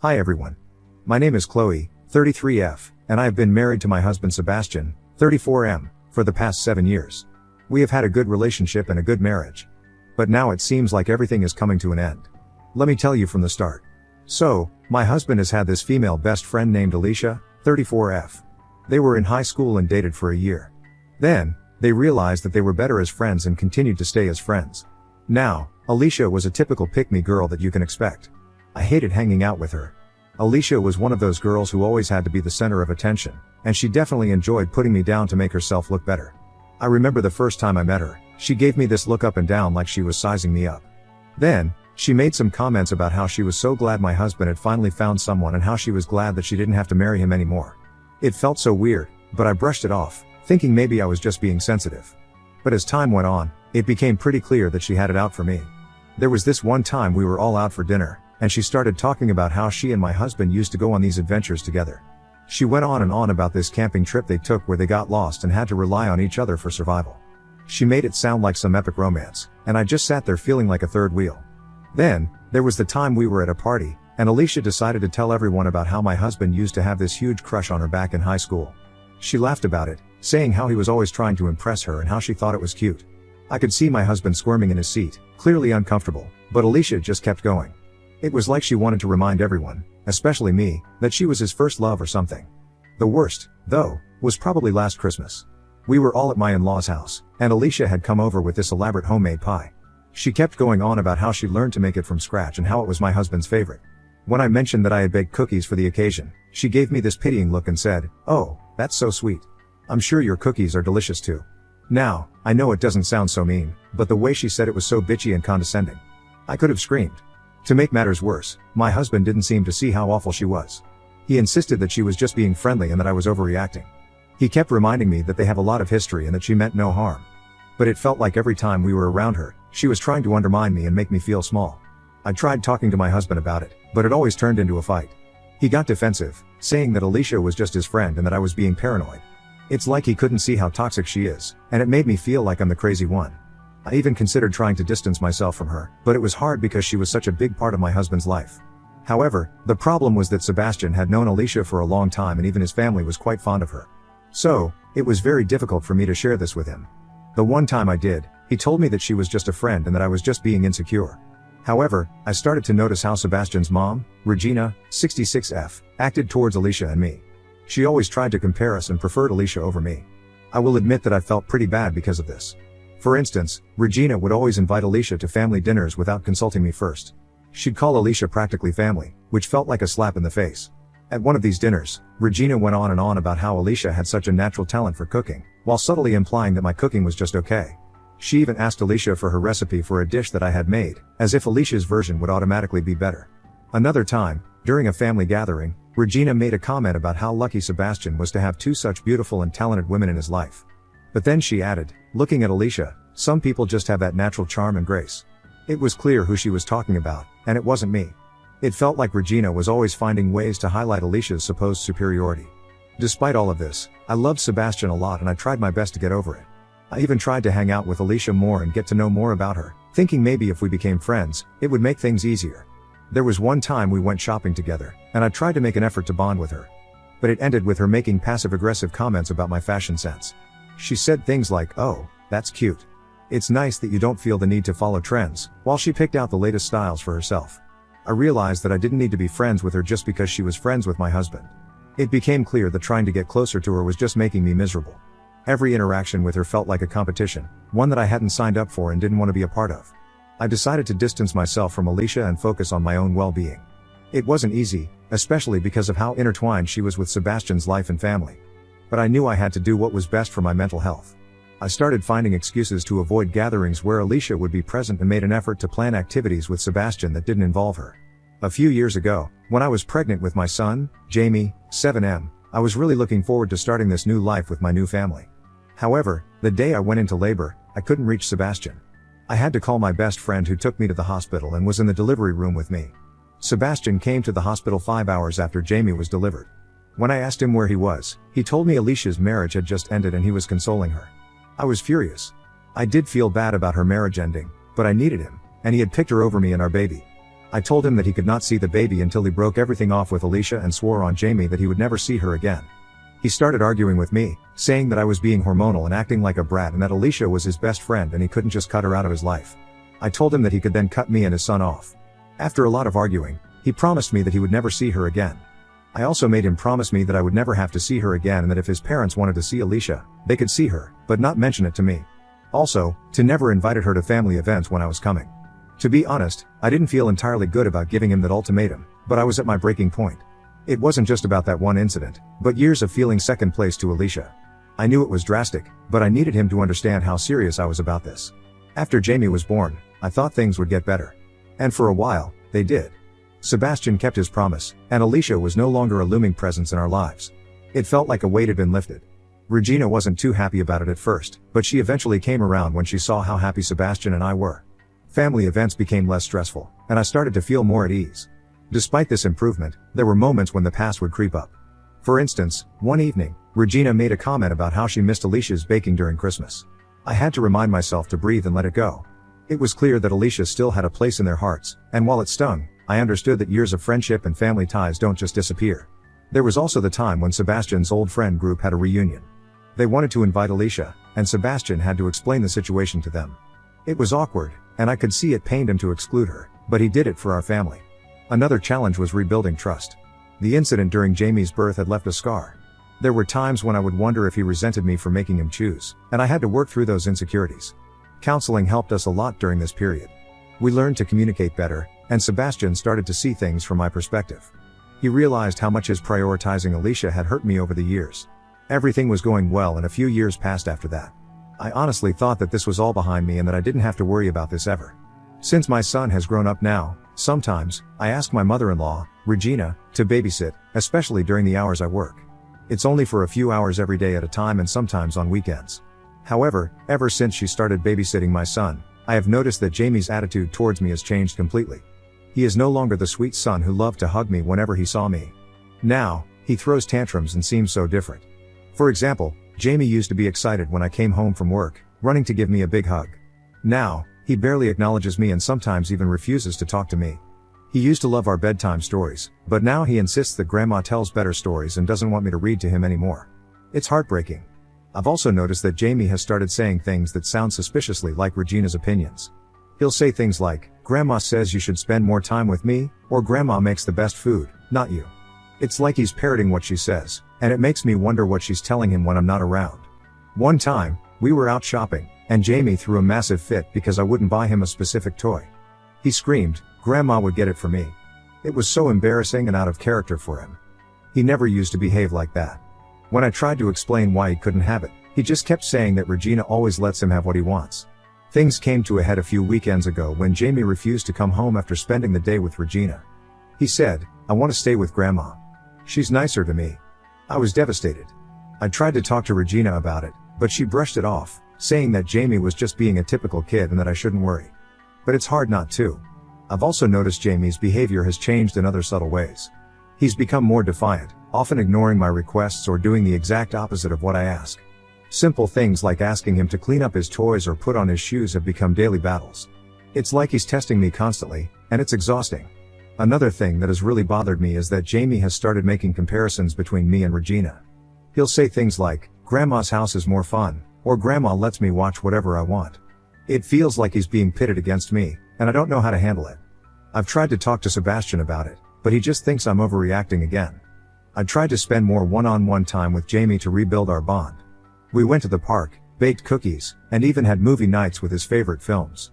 Hi everyone. My name is Chloe, 33F, and I have been married to my husband Sebastian, 34M, for the past 7 years. We have had a good relationship and a good marriage. But now it seems like everything is coming to an end. Let me tell you from the start. So, my husband has had this female best friend named Alicia, 34F. They were in high school and dated for a year. Then, they realized that they were better as friends and continued to stay as friends. Now, Alicia was a typical pick-me girl that you can expect. I hated hanging out with her. Alicia was one of those girls who always had to be the center of attention, and she definitely enjoyed putting me down to make herself look better. I remember the first time I met her, she gave me this look up and down like she was sizing me up. Then, she made some comments about how she was so glad my husband had finally found someone and how she was glad that she didn't have to marry him anymore. It felt so weird, but I brushed it off, thinking maybe I was just being sensitive. But as time went on, it became pretty clear that she had it out for me. There was this one time we were all out for dinner, and she started talking about how she and my husband used to go on these adventures together. She went on and on about this camping trip they took where they got lost and had to rely on each other for survival. She made it sound like some epic romance, and I just sat there feeling like a third wheel. Then, there was the time we were at a party, and Alicia decided to tell everyone about how my husband used to have this huge crush on her back in high school. She laughed about it, saying how he was always trying to impress her and how she thought it was cute. I could see my husband squirming in his seat, clearly uncomfortable, but Alicia just kept going. It was like she wanted to remind everyone, especially me, that she was his first love or something. The worst, though, was probably last Christmas. We were all at my in-laws' house, and Alicia had come over with this elaborate homemade pie. She kept going on about how she learned to make it from scratch and how it was my husband's favorite. When I mentioned that I had baked cookies for the occasion, she gave me this pitying look and said, "Oh, that's so sweet. I'm sure your cookies are delicious too." Now, I know it doesn't sound so mean, but the way she said it was so bitchy and condescending. I could have screamed. To make matters worse, my husband didn't seem to see how awful she was. He insisted that she was just being friendly and that I was overreacting. He kept reminding me that they have a lot of history and that she meant no harm. But it felt like every time we were around her, she was trying to undermine me and make me feel small. I tried talking to my husband about it, but it always turned into a fight. He got defensive, saying that Alicia was just his friend and that I was being paranoid. It's like he couldn't see how toxic she is, and it made me feel like I'm the crazy one. I even considered trying to distance myself from her, but it was hard because she was such a big part of my husband's life. However, the problem was that Sebastian had known Alicia for a long time and even his family was quite fond of her. So, it was very difficult for me to share this with him. The one time I did, he told me that she was just a friend and that I was just being insecure. However, I started to notice how Sebastian's mom, Regina, 66F, acted towards Alicia and me. She always tried to compare us and preferred Alicia over me. I will admit that I felt pretty bad because of this. For instance, Regina would always invite Alicia to family dinners without consulting me first. She'd call Alicia practically family, which felt like a slap in the face. At one of these dinners, Regina went on and on about how Alicia had such a natural talent for cooking, while subtly implying that my cooking was just okay. She even asked Alicia for her recipe for a dish that I had made, as if Alicia's version would automatically be better. Another time, during a family gathering, Regina made a comment about how lucky Sebastian was to have two such beautiful and talented women in his life. But then she added, looking at Alicia, "Some people just have that natural charm and grace." It was clear who she was talking about, and it wasn't me. It felt like Regina was always finding ways to highlight Alicia's supposed superiority. Despite all of this, I loved Sebastian a lot and I tried my best to get over it. I even tried to hang out with Alicia more and get to know more about her, thinking maybe if we became friends, it would make things easier. There was one time we went shopping together, and I tried to make an effort to bond with her. But it ended with her making passive-aggressive comments about my fashion sense. She said things like, "Oh, that's cute. It's nice that you don't feel the need to follow trends," while she picked out the latest styles for herself. I realized that I didn't need to be friends with her just because she was friends with my husband. It became clear that trying to get closer to her was just making me miserable. Every interaction with her felt like a competition, one that I hadn't signed up for and didn't want to be a part of. I decided to distance myself from Alicia and focus on my own well-being. It wasn't easy, especially because of how intertwined she was with Sebastian's life and family. But I knew I had to do what was best for my mental health. I started finding excuses to avoid gatherings where Alicia would be present and made an effort to plan activities with Sebastian that didn't involve her. A few years ago, when I was pregnant with my son, Jamie, 7M, I was really looking forward to starting this new life with my new family. However, the day I went into labor, I couldn't reach Sebastian. I had to call my best friend who took me to the hospital and was in the delivery room with me. Sebastian came to the hospital 5 hours after Jamie was delivered. When I asked him where he was, he told me Alicia's marriage had just ended and he was consoling her. I was furious. I did feel bad about her marriage ending, but I needed him, and he had picked her over me and our baby. I told him that he could not see the baby until he broke everything off with Alicia and swore on Jamie that he would never see her again. He started arguing with me, saying that I was being hormonal and acting like a brat and that Alicia was his best friend and he couldn't just cut her out of his life. I told him that he could then cut me and his son off. After a lot of arguing, he promised me that he would never see her again. I also made him promise me that I would never have to see her again and that if his parents wanted to see Alicia, they could see her, but not mention it to me. Also, to never invited her to family events when I was coming. To be honest, I didn't feel entirely good about giving him that ultimatum, but I was at my breaking point. It wasn't just about that one incident, but years of feeling second place to Alicia. I knew it was drastic, but I needed him to understand how serious I was about this. After Jamie was born, I thought things would get better. And for a while, they did. Sebastian kept his promise, and Alicia was no longer a looming presence in our lives. It felt like a weight had been lifted. Regina wasn't too happy about it at first, but she eventually came around when she saw how happy Sebastian and I were. Family events became less stressful, and I started to feel more at ease. Despite this improvement, there were moments when the past would creep up. For instance, one evening, Regina made a comment about how she missed Alicia's baking during Christmas. I had to remind myself to breathe and let it go. It was clear that Alicia still had a place in their hearts, and while it stung, I understood that years of friendship and family ties don't just disappear. There was also the time when Sebastian's old friend group had a reunion. They wanted to invite Alicia, and Sebastian had to explain the situation to them. It was awkward, and I could see it pained him to exclude her, but he did it for our family. Another challenge was rebuilding trust. The incident during Jamie's birth had left a scar. There were times when I would wonder if he resented me for making him choose, and I had to work through those insecurities. Counseling helped us a lot during this period. We learned to communicate better, and Sebastian started to see things from my perspective. He realized how much his prioritizing Alicia had hurt me over the years. Everything was going well and a few years passed after that. I honestly thought that this was all behind me and that I didn't have to worry about this ever. Since my son has grown up now, sometimes, I ask my mother-in-law, Regina, to babysit, especially during the hours I work. It's only for a few hours every day at a time and sometimes on weekends. However, ever since she started babysitting my son, I have noticed that Jamie's attitude towards me has changed completely. He is no longer the sweet son who loved to hug me whenever he saw me. Now, he throws tantrums and seems so different. For example, Jamie used to be excited when I came home from work, running to give me a big hug. Now, he barely acknowledges me and sometimes even refuses to talk to me. He used to love our bedtime stories, but now he insists that Grandma tells better stories and doesn't want me to read to him anymore. It's heartbreaking. I've also noticed that Jamie has started saying things that sound suspiciously like Regina's opinions. He'll say things like, "Grandma says you should spend more time with me," or "Grandma makes the best food, not you." It's like he's parroting what she says, and it makes me wonder what she's telling him when I'm not around. One time, we were out shopping, and Jamie threw a massive fit because I wouldn't buy him a specific toy. He screamed, "Grandma would get it for me." It was so embarrassing and out of character for him. He never used to behave like that. When I tried to explain why he couldn't have it, he just kept saying that Regina always lets him have what he wants. Things came to a head a few weekends ago when Jamie refused to come home after spending the day with Regina. He said, "I want to stay with Grandma. She's nicer to me." I was devastated. I tried to talk to Regina about it, but she brushed it off, saying that Jamie was just being a typical kid and that I shouldn't worry. But it's hard not to. I've also noticed Jamie's behavior has changed in other subtle ways. He's become more defiant, often ignoring my requests or doing the exact opposite of what I ask. Simple things like asking him to clean up his toys or put on his shoes have become daily battles. It's like he's testing me constantly, and it's exhausting. Another thing that has really bothered me is that Jamie has started making comparisons between me and Regina. He'll say things like, "Grandma's house is more fun," or "Grandma lets me watch whatever I want." It feels like he's being pitted against me, and I don't know how to handle it. I've tried to talk to Sebastian about it, but he just thinks I'm overreacting again. I tried to spend more one-on-one time with Jamie to rebuild our bond. We went to the park, baked cookies, and even had movie nights with his favorite films.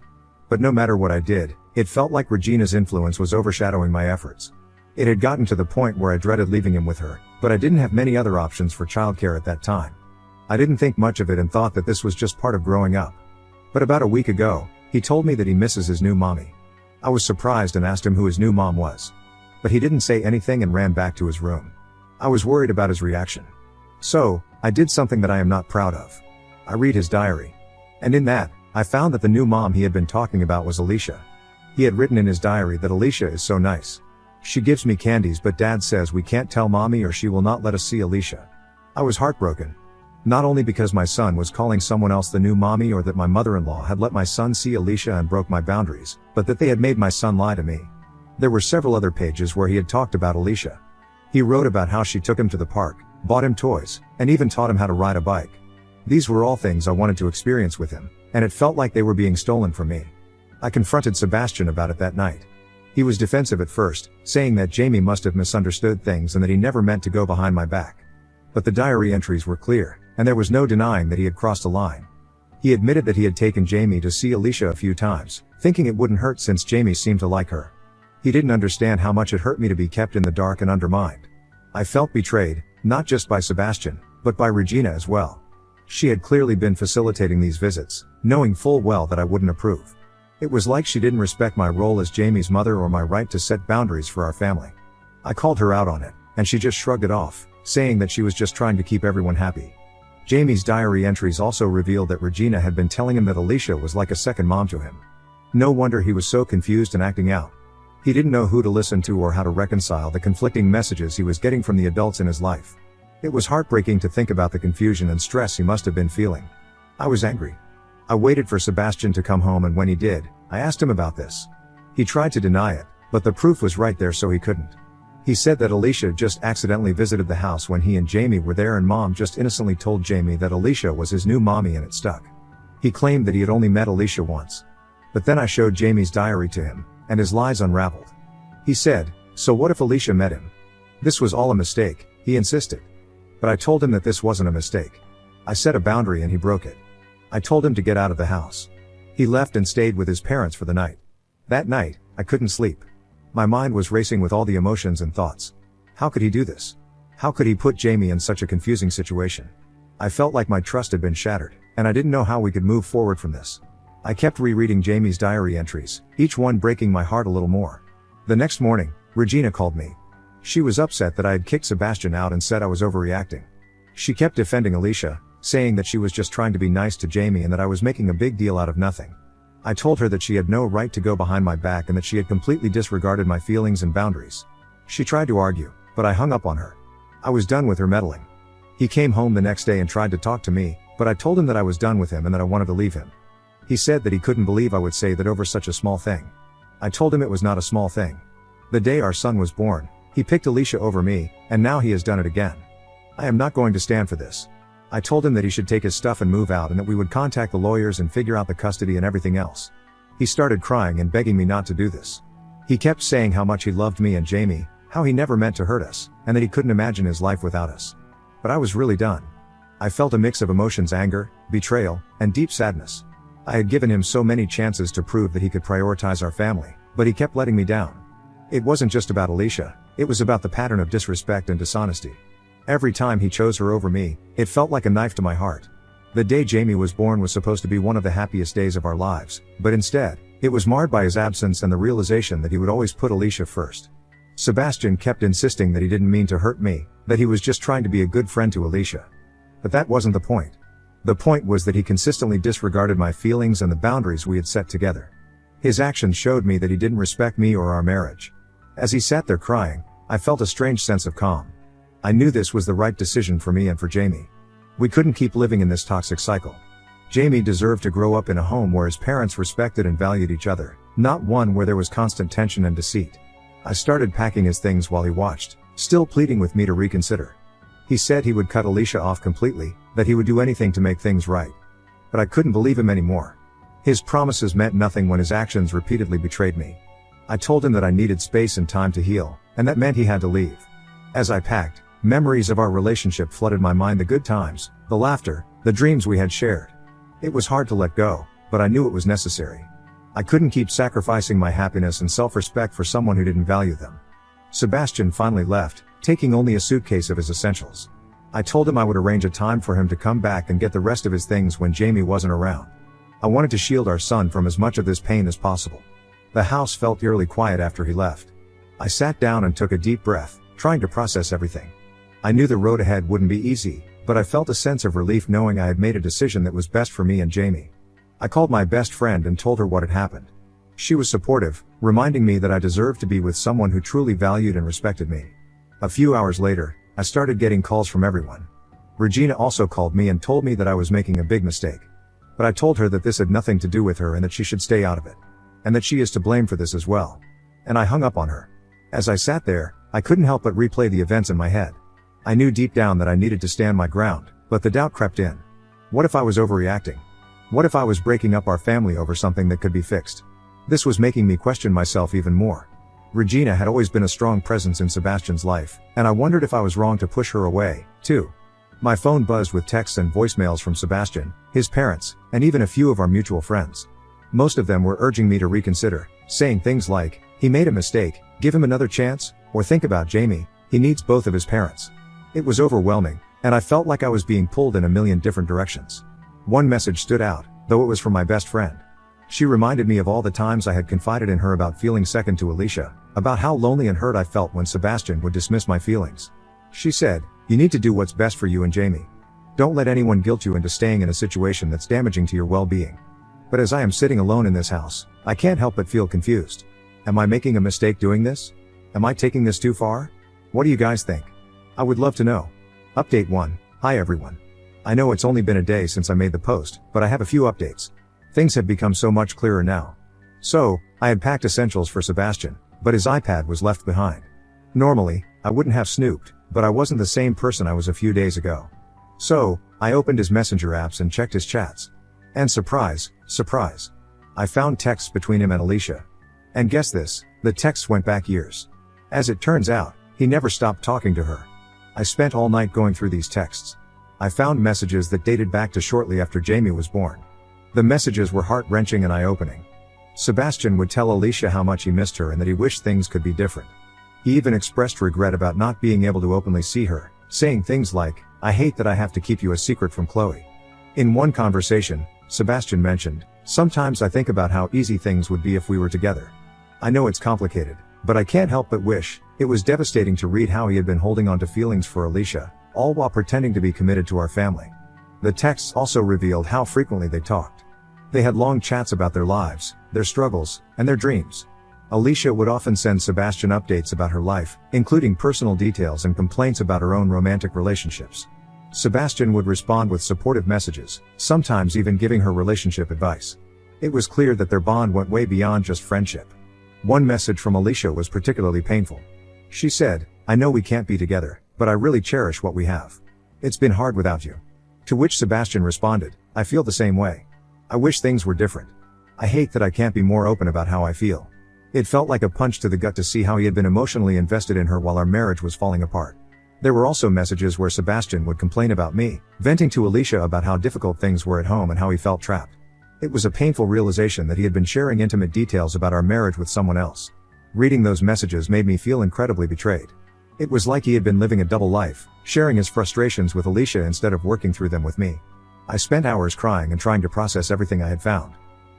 But no matter what I did, it felt like Regina's influence was overshadowing my efforts. It had gotten to the point where I dreaded leaving him with her, but I didn't have many other options for childcare at that time. I didn't think much of it and thought that this was just part of growing up. But about a week ago, he told me that he misses his new mommy. I was surprised and asked him who his new mom was. But he didn't say anything and ran back to his room. I was worried about his reaction. So, I did something that I am not proud of. I read his diary. And in that, I found that the new mom he had been talking about was Alicia. He had written in his diary that Alicia is so nice. She gives me candies, but Dad says we can't tell Mommy or she will not let us see Alicia. I was heartbroken. Not only because my son was calling someone else the new mommy or that my mother-in-law had let my son see Alicia and broke my boundaries, but that they had made my son lie to me. There were several other pages where he had talked about Alicia. He wrote about how she took him to the park, bought him toys, and even taught him how to ride a bike. These were all things I wanted to experience with him, and it felt like they were being stolen from me. I confronted Sebastian about it that night. He was defensive at first, saying that Jamie must have misunderstood things and that he never meant to go behind my back. But the diary entries were clear, and there was no denying that he had crossed a line. He admitted that he had taken Jamie to see Alicia a few times, thinking it wouldn't hurt since Jamie seemed to like her. He didn't understand how much it hurt me to be kept in the dark and undermined. I felt betrayed, not just by Sebastian, but by Regina as well. She had clearly been facilitating these visits, knowing full well that I wouldn't approve. It was like she didn't respect my role as Jamie's mother or my right to set boundaries for our family. I called her out on it, and she just shrugged it off, saying that she was just trying to keep everyone happy. Jamie's diary entries also revealed that Regina had been telling him that Alicia was like a second mom to him. No wonder he was so confused and acting out. He didn't know who to listen to or how to reconcile the conflicting messages he was getting from the adults in his life. It was heartbreaking to think about the confusion and stress he must have been feeling. I was angry. I waited for Sebastian to come home, and when he did, I asked him about this. He tried to deny it, but the proof was right there, so he couldn't. He said that Alicia just accidentally visited the house when he and Jamie were there, and Mom just innocently told Jamie that Alicia was his new mommy and it stuck. He claimed that he had only met Alicia once. But then I showed Jamie's diary to him, and his lies unraveled. He said, "So what if Alicia met him?" This was all a mistake, he insisted. But I told him that this wasn't a mistake. I set a boundary and he broke it. I told him to get out of the house. He left and stayed with his parents for the night. That night, I couldn't sleep. My mind was racing with all the emotions and thoughts. How could he do this? How could he put Jamie in such a confusing situation? I felt like my trust had been shattered, and I didn't know how we could move forward from this. I kept rereading Jamie's diary entries, each one breaking my heart a little more. The next morning, Regina called me. She was upset that I had kicked Sebastian out and said I was overreacting. She kept defending Alicia, saying that she was just trying to be nice to Jamie and that I was making a big deal out of nothing. I told her that she had no right to go behind my back and that she had completely disregarded my feelings and boundaries. She tried to argue, but I hung up on her. I was done with her meddling. He came home the next day and tried to talk to me, but I told him that I was done with him and that I wanted to leave him. He said that he couldn't believe I would say that over such a small thing. I told him it was not a small thing. The day our son was born, he picked Alicia over me, and now he has done it again. I am not going to stand for this. I told him that he should take his stuff and move out and that we would contact the lawyers and figure out the custody and everything else. He started crying and begging me not to do this. He kept saying how much he loved me and Jamie, how he never meant to hurt us, and that he couldn't imagine his life without us. But I was really done. I felt a mix of emotions: anger, betrayal, and deep sadness. I had given him so many chances to prove that he could prioritize our family, but he kept letting me down. It wasn't just about Alicia, it was about the pattern of disrespect and dishonesty. Every time he chose her over me, it felt like a knife to my heart. The day Jamie was born was supposed to be one of the happiest days of our lives, but instead, it was marred by his absence and the realization that he would always put Alicia first. Sebastian kept insisting that he didn't mean to hurt me, that he was just trying to be a good friend to Alicia. But that wasn't the point. The point was that he consistently disregarded my feelings and the boundaries we had set together. His actions showed me that he didn't respect me or our marriage. As he sat there crying, I felt a strange sense of calm. I knew this was the right decision for me and for Jamie. We couldn't keep living in this toxic cycle. Jamie deserved to grow up in a home where his parents respected and valued each other, not one where there was constant tension and deceit. I started packing his things while he watched, still pleading with me to reconsider. He said he would cut Alicia off completely, that he would do anything to make things right. But I couldn't believe him anymore. His promises meant nothing when his actions repeatedly betrayed me. I told him that I needed space and time to heal, and that meant he had to leave. As I packed, memories of our relationship flooded my mind: the good times, the laughter, the dreams we had shared. It was hard to let go, but I knew it was necessary. I couldn't keep sacrificing my happiness and self-respect for someone who didn't value them. Sebastian finally left, taking only a suitcase of his essentials. I told him I would arrange a time for him to come back and get the rest of his things when Jamie wasn't around. I wanted to shield our son from as much of this pain as possible. The house felt eerily quiet after he left. I sat down and took a deep breath, trying to process everything. I knew the road ahead wouldn't be easy, but I felt a sense of relief knowing I had made a decision that was best for me and Jamie. I called my best friend and told her what had happened. She was supportive, reminding me that I deserved to be with someone who truly valued and respected me. A few hours later, I started getting calls from everyone. Regina also called me and told me that I was making a big mistake. But I told her that this had nothing to do with her and that she should stay out of it. And that she is to blame for this as well. And I hung up on her. As I sat there, I couldn't help but replay the events in my head. I knew deep down that I needed to stand my ground, but the doubt crept in. What if I was overreacting? What if I was breaking up our family over something that could be fixed? This was making me question myself even more. Regina had always been a strong presence in Sebastian's life, and I wondered if I was wrong to push her away, too. My phone buzzed with texts and voicemails from Sebastian, his parents, and even a few of our mutual friends. Most of them were urging me to reconsider, saying things like, he made a mistake, give him another chance, or think about Jamie, he needs both of his parents. It was overwhelming, and I felt like I was being pulled in a million different directions. One message stood out, though it was from my best friend. She reminded me of all the times I had confided in her about feeling second to Alicia, about how lonely and hurt I felt when Sebastian would dismiss my feelings. She said, you need to do what's best for you and Jamie. Don't let anyone guilt you into staying in a situation that's damaging to your well-being. But as I am sitting alone in this house, I can't help but feel confused. Am I making a mistake doing this? Am I taking this too far? What do you guys think? I would love to know. Update 1. Hi everyone. I know it's only been a day since I made the post, but I have a few updates. Things have become so much clearer now. So, I had packed essentials for Sebastian, but his iPad was left behind. Normally, I wouldn't have snooped, but I wasn't the same person I was a few days ago. So, I opened his messenger apps and checked his chats. And surprise, surprise. I found texts between him and Alicia. And guess this, the texts went back years. As it turns out, he never stopped talking to her. I spent all night going through these texts. I found messages that dated back to shortly after Jamie was born. The messages were heart-wrenching and eye-opening. Sebastian would tell Alicia how much he missed her and that he wished things could be different. He even expressed regret about not being able to openly see her, saying things like, I hate that I have to keep you a secret from Chloe. In one conversation, Sebastian mentioned, sometimes I think about how easy things would be if we were together. I know it's complicated, but I can't help but wish. It was devastating to read how he had been holding on to feelings for Alicia, all while pretending to be committed to our family. The texts also revealed how frequently they talked. They had long chats about their lives, their struggles, and their dreams. Alicia would often send Sebastian updates about her life, including personal details and complaints about her own romantic relationships. Sebastian would respond with supportive messages, sometimes even giving her relationship advice. It was clear that their bond went way beyond just friendship. One message from Alicia was particularly painful. She said, I know we can't be together, but I really cherish what we have. It's been hard without you. To which Sebastian responded, I feel the same way. I wish things were different. I hate that I can't be more open about how I feel. It felt like a punch to the gut to see how he had been emotionally invested in her while our marriage was falling apart. There were also messages where Sebastian would complain about me, venting to Alicia about how difficult things were at home and how he felt trapped. It was a painful realization that he had been sharing intimate details about our marriage with someone else. Reading those messages made me feel incredibly betrayed. It was like he had been living a double life, sharing his frustrations with Alicia instead of working through them with me. I spent hours crying and trying to process everything I had found.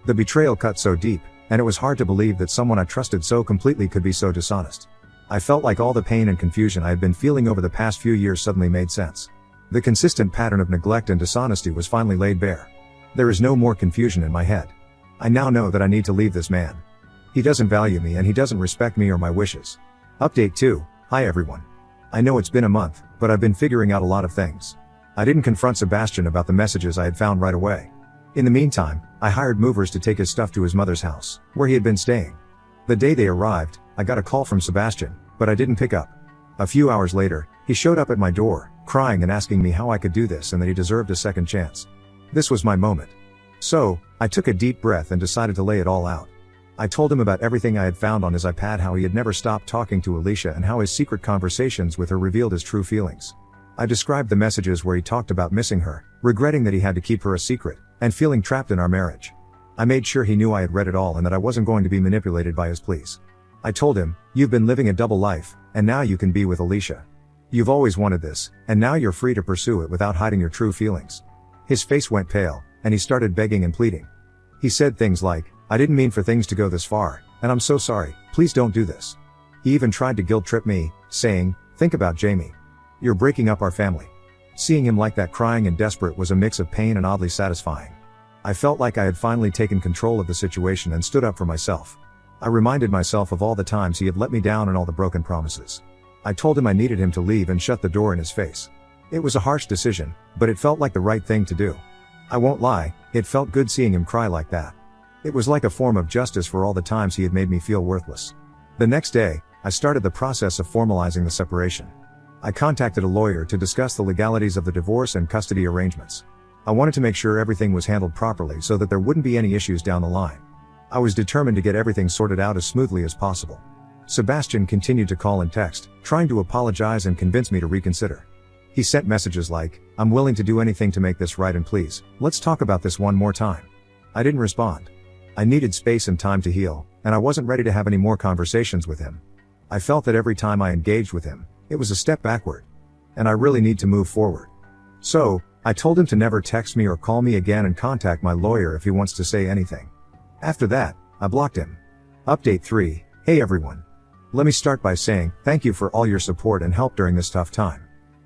The betrayal cut so deep, and it was hard to believe that someone I trusted so completely could be so dishonest. I felt like all the pain and confusion I had been feeling over the past few years suddenly made sense. The consistent pattern of neglect and dishonesty was finally laid bare. There is no more confusion in my head. I now know that I need to leave this man. He doesn't value me and he doesn't respect me or my wishes. Update 2. Hi everyone. I know it's been a month, but I've been figuring out a lot of things. I didn't confront Sebastian about the messages I had found right away. In the meantime, I hired movers to take his stuff to his mother's house, where he had been staying. The day they arrived, I got a call from Sebastian, but I didn't pick up. A few hours later, he showed up at my door, crying and asking me how I could do this and that he deserved a second chance. This was my moment. So, I took a deep breath and decided to lay it all out. I told him about everything I had found on his iPad, how he had never stopped talking to Alicia and how his secret conversations with her revealed his true feelings. I described the messages where he talked about missing her, regretting that he had to keep her a secret, and feeling trapped in our marriage. I made sure he knew I had read it all and that I wasn't going to be manipulated by his pleas. I told him, you've been living a double life, and now you can be with Alicia. You've always wanted this, and now you're free to pursue it without hiding your true feelings. His face went pale, and he started begging and pleading. He said things like, I didn't mean for things to go this far, and I'm so sorry, please don't do this. He even tried to guilt trip me, saying, think about Jamie. You're breaking up our family. Seeing him like that, crying and desperate, was a mix of pain and oddly satisfying. I felt like I had finally taken control of the situation and stood up for myself. I reminded myself of all the times he had let me down and all the broken promises. I told him I needed him to leave and shut the door in his face. It was a harsh decision, but it felt like the right thing to do. I won't lie, it felt good seeing him cry like that. It was like a form of justice for all the times he had made me feel worthless. The next day, I started the process of formalizing the separation. I contacted a lawyer to discuss the legalities of the divorce and custody arrangements. I wanted to make sure everything was handled properly so that there wouldn't be any issues down the line. I was determined to get everything sorted out as smoothly as possible. Sebastian continued to call and text, trying to apologize and convince me to reconsider. He sent messages like, "I'm willing to do anything to make this right and please, let's talk about this one more time." I didn't respond. I needed space and time to heal, and I wasn't ready to have any more conversations with him. I felt that every time I engaged with him, it was a step backward. And I really need to move forward. So, I told him to never text me or call me again and contact my lawyer if he wants to say anything. After that, I blocked him. Update 3. Hey everyone. Let me start by saying, thank you for all your support and help during this tough time.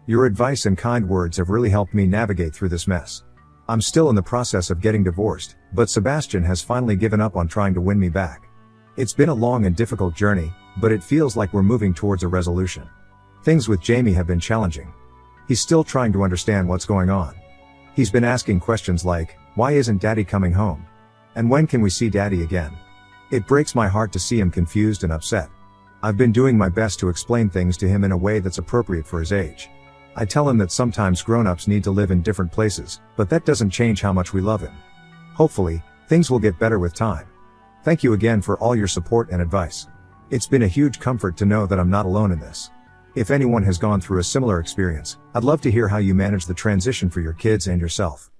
Your advice and kind words have really helped me navigate through this mess. I'm still in the process of getting divorced, but Sebastian has finally given up on trying to win me back. It's been a long and difficult journey, but it feels like we're moving towards a resolution. Things with Jamie have been challenging. He's still trying to understand what's going on. He's been asking questions like, why isn't Daddy coming home? And when can we see Daddy again? It breaks my heart to see him confused and upset. I've been doing my best to explain things to him in a way that's appropriate for his age. I tell him that sometimes grown-ups need to live in different places, but that doesn't change how much we love him. Hopefully, things will get better with time. Thank you again for all your support and advice. It's been a huge comfort to know that I'm not alone in this. If anyone has gone through a similar experience, I'd love to hear how you manage the transition for your kids and yourself.